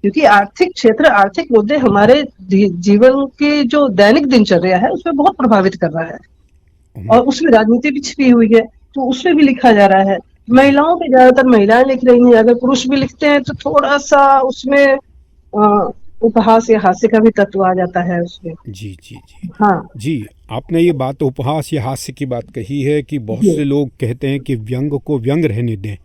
क्योंकि आर्थिक क्षेत्र, आर्थिक मुद्दे हमारे जीवन के जो दैनिक दिनचर्या है उसमें बहुत प्रभावित कर रहा है और उसमें राजनीति भी छिपी हुई है, तो उसमें भी लिखा जा रहा है। महिलाओं पे ज्यादातर महिलाएं लिख रही हैं, अगर पुरुष भी लिखते हैं तो थोड़ा सा उसमें उपहास या हास्य का भी तत्व आ जाता है उसमें। जी जी जी हाँ जी, आपने ये बात उपहास या हास्य की बात कही है कि बहुत से लोग कहते हैं कि व्यंग को व्यंग रहने दें,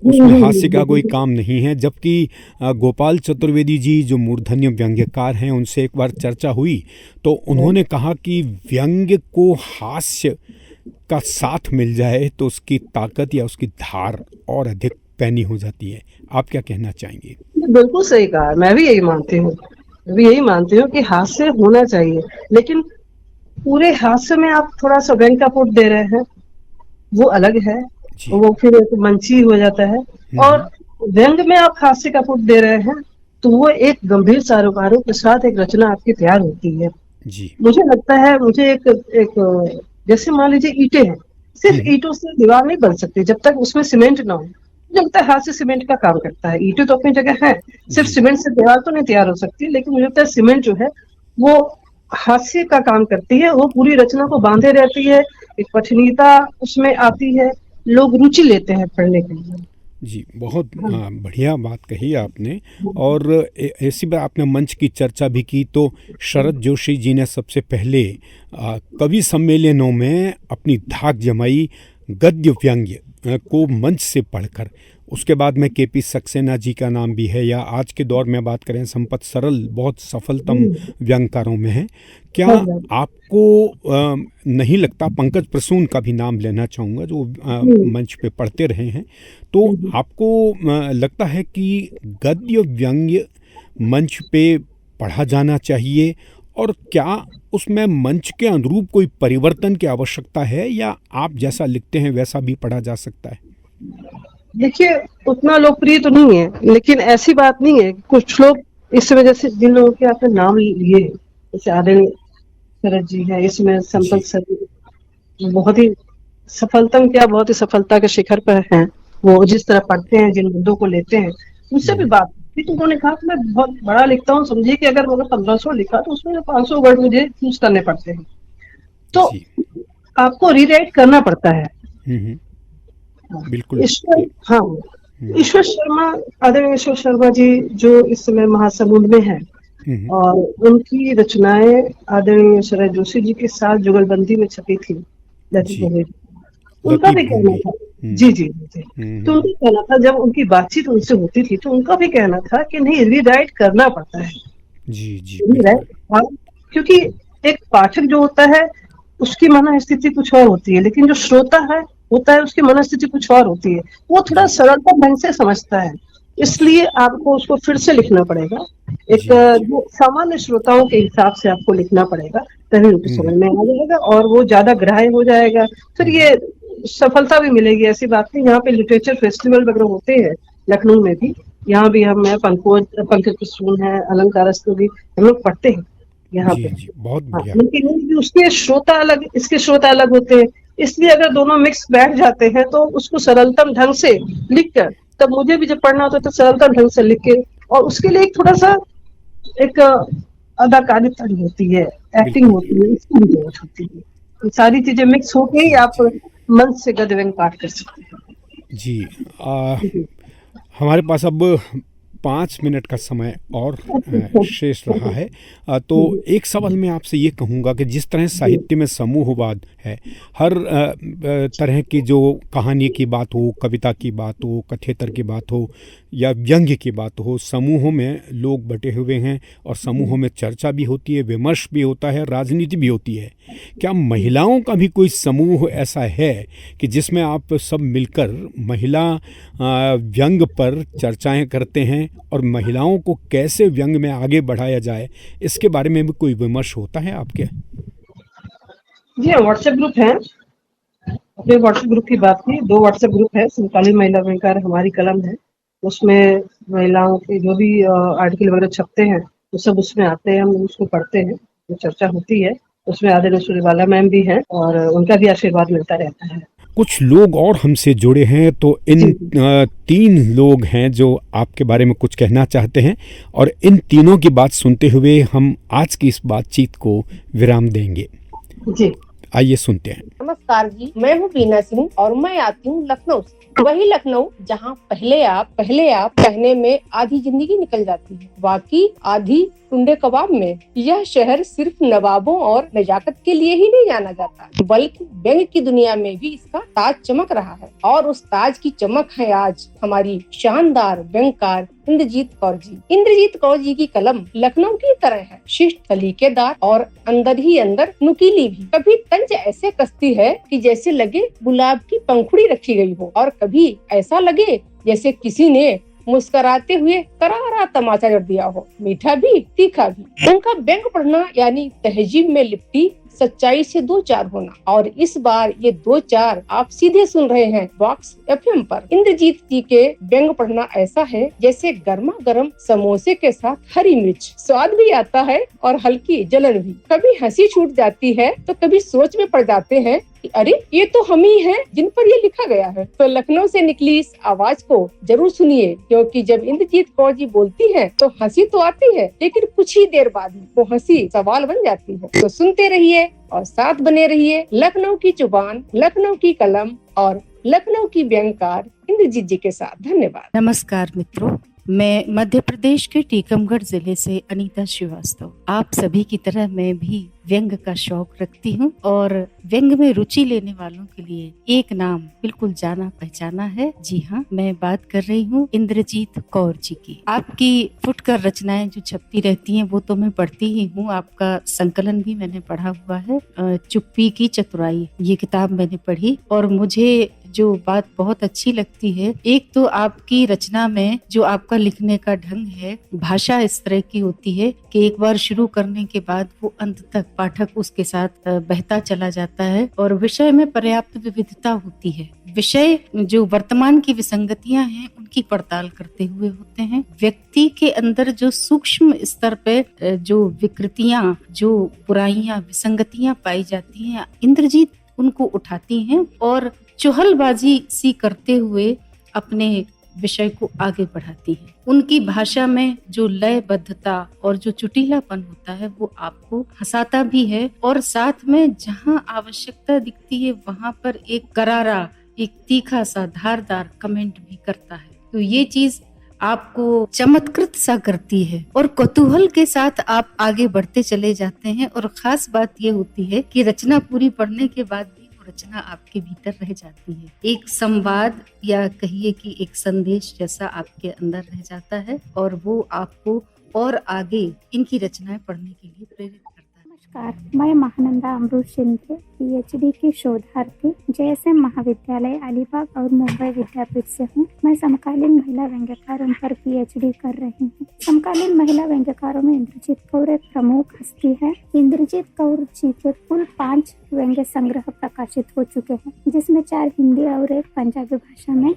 उसमें हास्य का कोई काम नहीं है। जबकि गोपाल चतुर्वेदी जी जो मूर्धन्य व्यंग्यकार हैं, उनसे एक बार चर्चा हुई तो उन्होंने कहा कि व्यंग्य को हास्य का साथ मिल जाए तो उसकी ताकत या उसकी धार और अधिक पैनी हो जाती है। आप क्या कहना चाहेंगे? बिल्कुल सही कहा, मैं भी यही मानती हूँ, मैं भी यही मानती हूँ कि हास्य होना चाहिए, लेकिन पूरे हास्य में आप थोड़ा सा व्यंग का पुट दे रहे हैं, वो अलग है, वो फिर एक मंची हो जाता है। और व्यंग में आप हास्य का पुट दे रहे हैं तो वो एक गंभीर सरोकारों के साथ एक रचना आपकी तैयार होती है। जी मुझे लगता है, मुझे एक जैसे मान लीजिए ईंटें हैं, सिर्फ ईंटों से दीवार नहीं बन सकती जब तक उसमें सीमेंट ना हो। मुझे लगता है हास्य सीमेंट का काम करता है। ईंटें तो अपनी जगह है, सिर्फ सीमेंट से दीवार तो नहीं तैयार हो सकती, लेकिन मुझे लगता है सीमेंट जो है वो हास्य का काम करती है, वो पूरी रचना को बांधे रहती है, एक पठनीयता उसमें आती है, लोग रुचि लेते हैं पढ़ने के लिए। जी, बहुत बढ़िया बात कही आपने। और ऐसी बात, आपने मंच की चर्चा भी की तो शरद जोशी जी ने सबसे पहले कवि सम्मेलनों में अपनी धाक जमाई गद्य व्यंग्य को मंच से पढ़कर। उसके बाद में केपी सक्सेना जी का नाम भी है, या आज के दौर में बात करें संपत सरल बहुत सफलतम व्यंग्यकारों में है। क्या आपको नहीं लगता, पंकज प्रसून का भी नाम लेना चाहूँगा जो मंच पे पढ़ते रहे हैं, तो आपको लगता है कि गद्य व्यंग्य मंच पे पढ़ा जाना चाहिए, और क्या उसमें मंच के अनुरूप कोई परिवर्तन की आवश्यकता है, या आप जैसा लिखते हैं वैसा भी पढ़ा जा सकता है? देखिए, उतना लोकप्रिय तो नहीं है, लेकिन ऐसी बात नहीं है, कुछ लोग इस वजह से, जिन लोगों के आपने नाम लिए, जैसे आदरणीय शरद जी है, इसमें संपत सर बहुत ही सफलतम, क्या बहुत ही सफलता के शिखर पर हैं। वो जिस तरह पढ़ते हैं, जिन मुद्दों को लेते हैं, उनसे भी बात की तो उन्होंने कहा कि मैं बहुत बड़ा लिखता हूँ, समझिए कि अगर मैंने 1500 लिखा तो उसमें 500 वर्ड मुझे चूज करने पड़ते हैं, तो आपको रीराइट करना पड़ता है। बिल्कुल। ईश्वर शर्मा, आदरणीय ईश्वर शर्मा जी जो इस समय महासमुंद में है, और उनकी रचनाएं आदरणीय शरद जोशी जी के साथ जुगलबंदी में छपी थी, उनका भी कहना था। जी जी जी, तो उनका कहना था, जब उनकी बातचीत उनसे होती थी तो उनका भी कहना था कि नहीं, रीराइट करना पड़ता है। जी जी, क्योंकि एक पाठक जो होता है उसकी मनस्थिति कुछ और होती है, लेकिन जो श्रोता होता है उसकी मनस्थिति कुछ और होती है, वो थोड़ा सरलता ढंग से समझता है, इसलिए आपको उसको फिर से लिखना पड़ेगा, एक जो सामान्य श्रोताओं के हिसाब से आपको लिखना पड़ेगा, तभी उनको समझ में आ जाएगा और वो ज्यादा ग्राह्य हो जाएगा, फिर ये सफलता भी मिलेगी। ऐसी बात नहीं, यहाँ पे लिटरेचर फेस्टिवल वगैरह होते हैं लखनऊ में भी, यहाँ भी हम पंकज प्रसून है, अलंकारस्तु भी हम लोग पढ़ते हैं यहाँ पे। बहुत बढ़िया। लेकिन उसके श्रोता अलग, इसके श्रोता अलग होते हैं, इसलिए अगर दोनों मिक्स बैठ जाते हैं तो उसको सरलतम ढंग से लिखकर, तब मुझे भी जब पढ़ना होता है तो सरलतम ढंग से लिख के, और उसके लिए एक थोड़ा सा एक अदाकारिता होती है, एक्टिंग होती है, इसकी भी जरूरत होती है। सारी चीजें मिक्स होके ही आप मंच से गद्य व्यंग्य पाठ कर सकते हैं। जी, हमारे पास अब 5 मिनट का समय और शेष रहा है, तो एक सवाल मैं आपसे ये कहूँगा कि जिस तरह साहित्य में समूहवाद है, हर तरह की जो कहानी की बात हो, कविता की बात हो, कथेतर की बात हो या व्यंग्य की बात हो, समूहों में लोग बटे हुए हैं और समूहों में चर्चा भी होती है, विमर्श भी होता है, राजनीति भी होती है। क्या महिलाओं का भी कोई समूह ऐसा है कि जिसमें आप सब मिलकर महिला व्यंग्य पर चर्चाएं करते हैं, और महिलाओं को कैसे व्यंग्य में आगे बढ़ाया जाए, इसके बारे में भी कोई विमर्श होता है आपके? जी हाँ, व्हाट्सएप ग्रुप है, अपने व्हाट्सएप ग्रुप की बात की, 2 व्हाट्सएप ग्रुप है, समकालीन महिला व्यंग्यकार हमारी कलम है, उसमें महिलाओं के जो भी आर्टिकल वगैरह छपते हैं वो सब उसमें आते हैं, हम उसको पढ़ते हैं, जो चर्चा होती है उसमें आदरणीय सूर्यबाला मैम भी हैं और उनका भी आशीर्वाद मिलता रहता है। कुछ लोग और हमसे जुड़े हैं, तो इन 3 लोग हैं जो आपके बारे में कुछ कहना चाहते हैं, और इन तीनों की बात सुनते हुए हम आज की इस बातचीत को विराम देंगे। जी, आइए सुनते हैं। नमस्कार जी, मैं हूँ बीना सिंह और मैं आती हूँ लखनऊ से। वही लखनऊ जहाँ पहले आप कहने में आधी जिंदगी निकल जाती है, बाकी आधी टुंडे कबाब में। यह शहर सिर्फ नवाबों और नजाकत के लिए ही नहीं जाना जाता, बल्कि व्यंग की दुनिया में भी इसका ताज चमक रहा है। और उस ताज की चमक है आज हमारी शानदार व्यंगकार इंद्रजीत कौर जी। इंद्रजीत कौर जी की कलम लखनऊ की तरह है, शिष्ट सलीकेदार और अंदर ही अंदर नुकीली भी। कभी तंज ऐसे कसती है कि जैसे लगे गुलाब की पंखुड़ी रखी गई हो, और कभी ऐसा लगे जैसे किसी ने मुस्कुराते हुए करारा तमाचा जड़ दिया हो, मीठा भी तीखा भी। उनका व्यंग पढ़ना यानी तहजीब में लिपटी सच्चाई से 2 4 होना। और इस बार ये 2 4 आप सीधे सुन रहे हैं बॉक्स FM पर। इंद्रजीत जी के व्यंग पढ़ना ऐसा है जैसे गर्मा गर्म समोसे के साथ हरी मिर्च, स्वाद भी आता है और हल्की जलन भी। कभी हंसी छूट जाती है तो कभी सोच में पड़ जाते हैं कि अरे ये तो हम ही हैं जिन पर ये लिखा गया है। तो लखनऊ से निकली इस आवाज को जरूर सुनिए, क्योंकि जब इंद्रजीत कौर जी बोलती हैं तो हंसी तो आती है, लेकिन कुछ ही देर बाद वो हंसी सवाल बन जाती है। तो सुनते रहिए और साथ बने रहिए। लखनऊ की जुबान, लखनऊ की कलम और लखनऊ की व्यंगकार इंद्रजीत जी के साथ। धन्यवाद। नमस्कार मित्रों, मैं मध्य प्रदेश के टीकमगढ़ जिले से अनीता श्रीवास्तव। आप सभी की तरह मैं भी व्यंग का शौक रखती हूँ, और व्यंग में रुचि लेने वालों के लिए एक नाम बिल्कुल जाना पहचाना है। जी हाँ, मैं बात कर रही हूँ इंद्रजीत कौर जी की। आपकी फुटकर रचनाएं जो छपती रहती हैं वो तो मैं पढ़ती ही हूँ, आपका संकलन भी मैंने पढ़ा हुआ है, चुप्पी की चतुराई, ये किताब मैंने पढ़ी। और मुझे जो बात बहुत अच्छी लगती है, एक तो आपकी रचना में जो आपका लिखने का ढंग है, भाषा इस तरह की होती है कि एक बार शुरू करने के बाद वो अंत तक पाठक उसके साथ बहता चला जाता है, और विषय में पर्याप्त विविधता होती है। विषय जो वर्तमान की विसंगतियां हैं उनकी पड़ताल करते हुए होते हैं। व्यक्ति के अंदर जो सूक्ष्म स्तर पे जो विकृतियां, जो बुराइयां, विसंगतियां पाई जाती हैं, इंद्रजीत उनको उठाती हैं और चुहलबाजी सी करते हुए अपने विषय को आगे बढ़ाती है। उनकी भाषा में जो लयबद्धता और जो चुटीलापन होता है वो आपको हंसाता भी है, और साथ में जहां आवश्यकता दिखती है वहां पर एक करारा, एक तीखा सा धारदार कमेंट भी करता है। तो ये चीज आपको चमत्कृत सा करती है, और कौतूहल के साथ आप आगे बढ़ते चले जाते हैं। और खास बात ये होती है कि रचना पूरी पढ़ने के बाद भी रचना आपके भीतर रह जाती है, एक संवाद या कहिए कि एक संदेश जैसा आपके अंदर रह जाता है, और वो आपको और आगे इनकी रचनाएं पढ़ने के लिए प्रेरित करता है। नमस्कार, मैं महानंदा अमृत शिंदे PhD की शोधार्थी JSM महाविद्यालय अलीबाग और मुंबई विद्यापीठ से हूँ। मैं समकालीन महिला व्यंग्यकारों पर PhD कर रही हूँ। समकालीन महिला व्यंग्यकारों में इंद्रजीत कौर एक प्रमुख हस्ती है। इंद्रजीत कौर जी के कुल 5 व्यंग्य संग्रह प्रकाशित हो चुके हैं, जिसमें 4 हिंदी और 1 पंजाबी भाषा में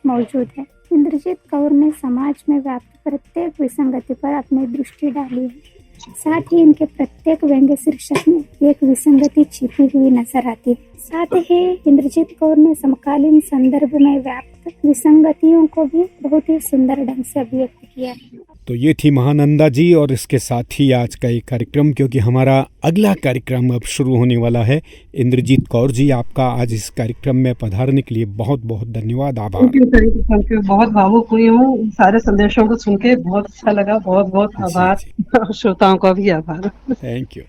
मौजूद है। इंद्रजीत कौर ने समाज में व्याप्त प्रत्येक विसंगति पर अपनी दृष्टि डाली है। साथ ही इनके प्रत्येक व्यंग्य शीर्षक में एक विसंगति छिपी हुई नजर आती है। साथ ही इंद्रजीत कौर ने समकालीन संदर्भ में व्याप्त विसंगतियों को भी बहुत ही सुंदर ढंग से अभिव्यक्त किया है। तो ये थी महानंदा जी, और इसके साथ ही आज का ये कार्यक्रम, क्योंकि हमारा अगला कार्यक्रम अब शुरू होने वाला है। इंद्रजीत कौर जी, आपका आज इस कार्यक्रम में पधारने के लिए बहुत बहुत धन्यवाद, आभार। Thank you. बहुत भावुक हुई हूँ, सारे संदेशों को सुन के बहुत अच्छा लगा। बहुत बहुत आभार, श्रोताओं का भी आभार। Thank you.